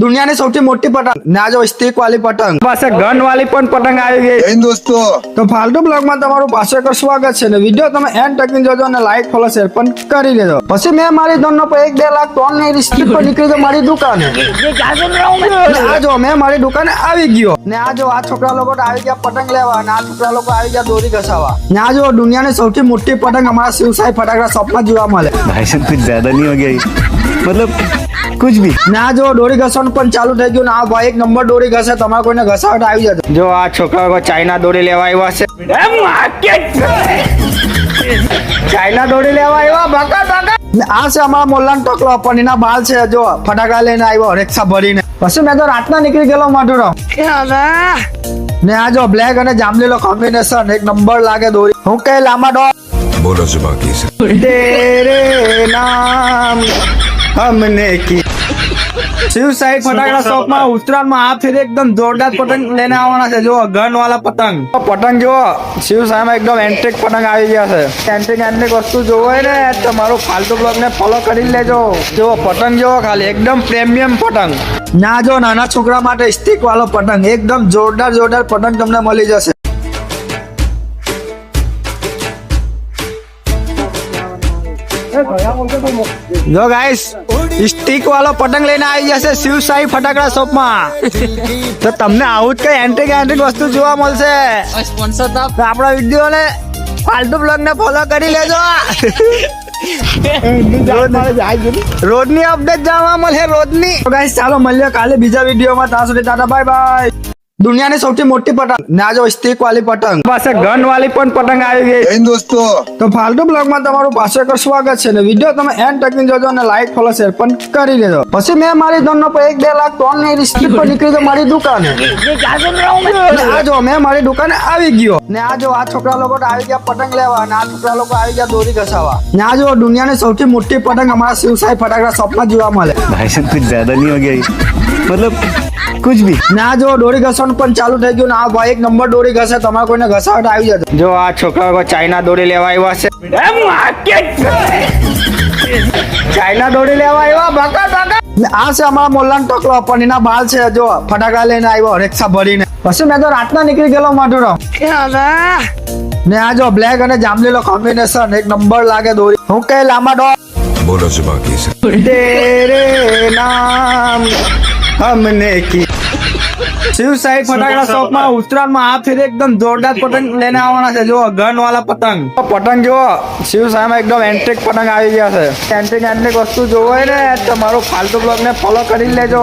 દુનિયાની સૌથી મોટી પતંગ ને આ જો સ્ટીક વાળી પતંગ પાસે ગન વાળી પણ પતંગ આવી ગઈ દોસ્તો તો ફાલતુ બ્લોગમાં તમારું પાછળ એક સ્વાગત છે ને વિડીયો તમે એન્ડ તક જોજો અને લાઈક ફોલો શેર પણ કરી દેજો પછી મેં મારી દોનનો પર 1-2 લાખ ટોન ની સ્ટીક પર નીકળી તો મારી દુકાને ને આ જો મેં મારી દુકાને આવી ગયો ને આ જો આ છોકરા લોકો તો આવી ગયા પતંગ લેવા અને આ છોકરા લોકો આવી ગયા દોરી ઘસાવા ને આ જો દુનિયાની સૌથી મોટી પતંગ અમારા શિવસાઈ ફટાકડા શોપમાં જોવા મળે भाई साहब कुछ ज्यादा नहीं हो गया ये? मतलब कुछ भी ને આ જો દોરી ઘસવાનું પણ ચાલુ થઈ ગયું ને આ ભાઈ એક નંબર દોરી ઘસે તમારે કોઈને ઘસાવટ આવી જતો જો આ છોકરા ચાઇના દોરી લેવા આવ્યા છે ચાઇના દોરી લેવા આવ્યા ભાગા ભાગા ને આ છે અમારા મોલ્લાનો ટોકલો પનીના બાળ છે જો ફટાકા લઈને આવ્યો રિક્ષા ભરીને પછી મેં તો રાતના નીકળી ગયેલો માધુરો ને આ જો બ્લેક અને જાંબલીનો કોમ્બિનેશન એક નંબર લાગે દોરી હું કઈ લાંબા ડો બોલો છે બાકી છે तेरे नाम हमने की શિવસાઈ ફટાકડા શોપ માં ઉત્તરાયણમાં આ ફેર એકદમ જોરદાર પતંગ લઈને આવવાના છે જો ગન વાળા પતંગ પતંગ જો શિવસાઈ માં એકદમ એન્ટિક પતંગ આવી ગયા છે એન્ટિક વસ્તુ જોવો હોય ને તમારું ફાલતુ બ્લોગ ને ફોલો કરી લેજો જો પતંગ જો ખાલી એકદમ પ્રીમિયમ પતંગ ના જો નાના છોકરા માટે સ્ટીક વાળો પતંગ એકદમ જોરદાર પતંગ તમને મળી જશે જો ગાઈસ સ્ટીક વાળો પતંગ લઈને આવી જશે શિવસાઈ ફટાકડા શોપ માં તો તમને આવું જ કઈ એન્ટિક વસ્તુ જોવા મળશે તો આપણા વિડીયો ને ફાલતુ બ્લોગ ને ફોલો કરી લેજો રોજની અપડેટ જાણવા મળે રોજની ગાઈસ ચાલો મળીએ કાલે બીજા વિડીયોમાં ત્યાં સુધી ટાટા બાય બાય દુનિયાની સૌથી મોટી પતંગ ને આ જો સ્ટીક વાળી પતંગ પાસે ગન વાળી પણ પતંગ આવી ગઈ દોસ્તો તો ફાલતુ બ્લોગમાં તમારું પાછળ એક સ્વાગત છે ને વિડીયો તમે એન્ડ તક જોજો અને લાઈક ફોલો શેર પણ કરી દેજો પછી મેં મારી દોનનો પર 1-2 લાખ ટોન ની સ્ટીક પર નીકળી તો મારી દુકાને ને આ જો મેં મારી દુકાને આવી ગયો ને આ જો આ છોકરા લોકો તો આવી ગયા પતંગ લેવા અને આ છોકરા લોકો આવી ગયા દોરી ઘસાવા ને આ જો દુનિયાની સૌથી મોટી પતંગ અમારા શિવસાઈ ફટાકડા શોપમાં જોવા મળે भाई साहब कुछ ज्यादा नहीं हो गया ये? मतलब कुछ भी ને આ જો દોરી ઘસવાનું પણ ચાલુ થઈ ગયું ને આ ભાઈ એક નંબર દોરી ઘસે તમારે કોઈને ઘસાવટ આવી જતો જો આ છોકરા ચાઇના દોરી લેવા આવ્યા છે ચાઇના દોરી લેવા આવ્યા ભાગા ભાગા ને આ છે અમારા મોલ્લાનો ટોકલો પનીના બાળ છે જો ફટાકા લઈને આવ્યો રિક્ષા ભરીને પછી મેં તો રાતના નીકળી ગયેલો માધુરો ને આ જો બ્લેક અને જાંબલીનો કોમ્બિનેશન એક નંબર લાગે દોરી હું કઈ લાંબા ડો બોલો છે બાકી છે तेरे नाम हमने की શિવસાઈ ફટાકડા શોપ માં ઉત્તરાયણમાં આ ફેર એકદમ જોરદાર પતંગ લઈને આવવાના છે જો ગન વાળા પતંગ જો શિવસાઈ માં એકદમ એન્ટિક પતંગ આવી ગયા છે એન્ટિક વસ્તુ જોવો હોય ને તમારું ફાલતુ બ્લોગ ને ફોલો કરી લેજો